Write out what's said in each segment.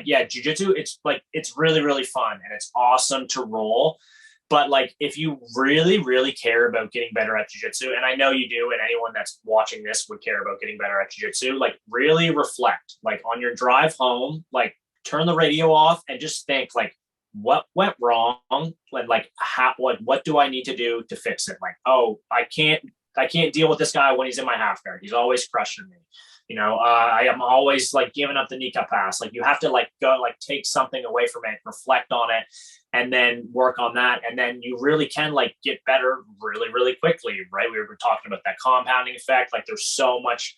yeah, jiu-jitsu, it's really, really fun and it's awesome to roll. But like, if you really, really care about getting better at jiu-jitsu, and I know you do, and anyone that's watching this would care about getting better at jiu-jitsu, like really reflect, like on your drive home, like turn the radio off and just think like, what went wrong? Like how, what do I need to do to fix it? Like, oh, I can't deal with this guy when he's in my half guard. He's always crushing me. I am always like giving up the knee cup pass. Like you have to like go, like take something away from it, reflect on it, and then work on that. And then you really can like get better really, really quickly, right? We were talking about that compounding effect. Like there's so much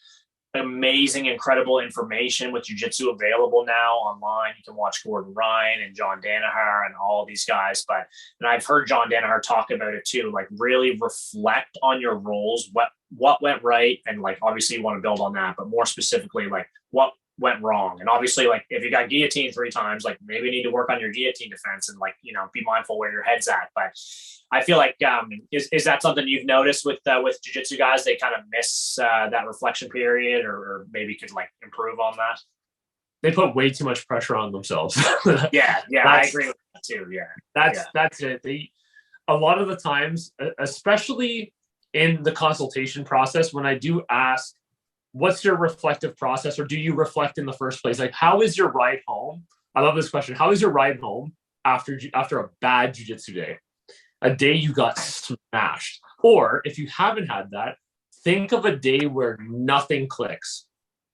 amazing, incredible information with jiu-jitsu available now online. You can watch Gordon Ryan and John Danaher and all these guys. And I've heard John Danaher talk about it too, like really reflect on your roles, what went right. And like, obviously you want to build on that, but more specifically, like what went wrong. And obviously, like if you got guillotined 3 times, like maybe you need to work on your guillotine defense and like, be mindful where your head's at. But I feel like, is that something you've noticed with jiu-jitsu guys? They kind of miss that reflection period or maybe could like improve on that. They put way too much pressure on themselves. Yeah. I agree with that too. Yeah. That's it. A lot of the times, especially in the consultation process, when I do ask, what's your reflective process, or do you reflect in the first place? Like, how is your ride home? I love this question. How is your ride home after a bad jiu-jitsu day? A day you got smashed. Or if you haven't had that, think of a day where nothing clicks.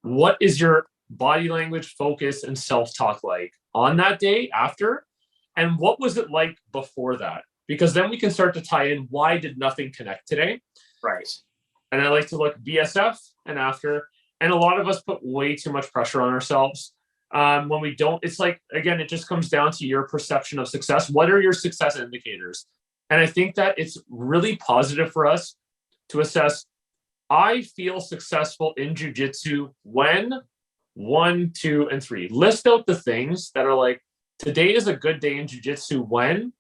What is your body language, focus, and self-talk like on that day after? And what was it like before that? Because then we can start to tie in, why did nothing connect today? Right. And I like to look BSF and after. And a lot of us put way too much pressure on ourselves. When we don't, it's like, again, it just comes down to your perception of success. What are your success indicators? And I think that it's really positive for us to assess, I feel successful in jiu-jitsu when 1, 2, and 3. List out the things that are like, today is a good day in jiu-jitsu when,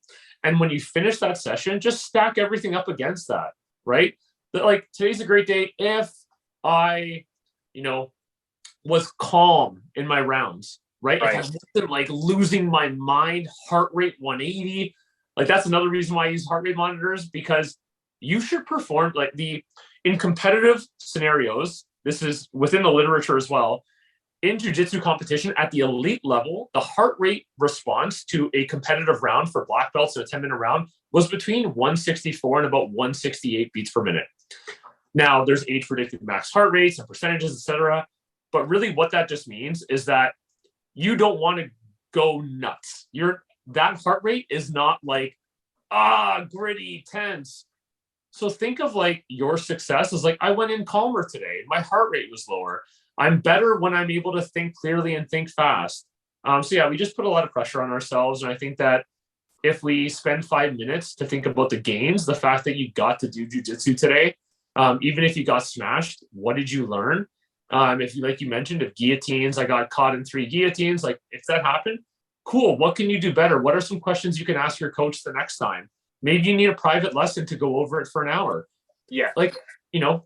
and when you finish that session, just stack everything up against that, right? That like, today's a great day if I, was calm in my rounds, right? If I wasn't like losing my mind, heart rate 180. Like that's another reason why I use heart rate monitors, because you should perform like in competitive scenarios. This is within the literature as well. In jiu-jitsu competition at the elite level, the heart rate response to a competitive round for black belts in a 10-minute round was between 164 and about 168 beats per minute. Now, there's age predicted max heart rates and percentages, etc. But really what that just means is that you don't want to go nuts. That heart rate is not like, gritty, tense. So think of like your success as like, I went in calmer today. My heart rate was lower. I'm better when I'm able to think clearly and think fast. So yeah, we just put a lot of pressure on ourselves. And I think that if we spend 5 minutes to think about the gains, the fact that you got to do jiu-jitsu today, even if you got smashed, what did you learn? If you, like you mentioned, if guillotines, I got caught in 3 guillotines, like if that happened, cool. What can you do better? What are some questions you can ask your coach the next time? Maybe you need a private lesson to go over it for an hour. Yeah. Like,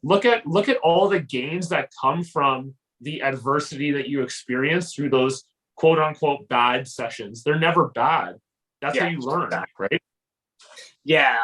look at all the gains that come from the adversity that you experience through those quote unquote bad sessions. They're never bad. That's how you learn, right? Yeah.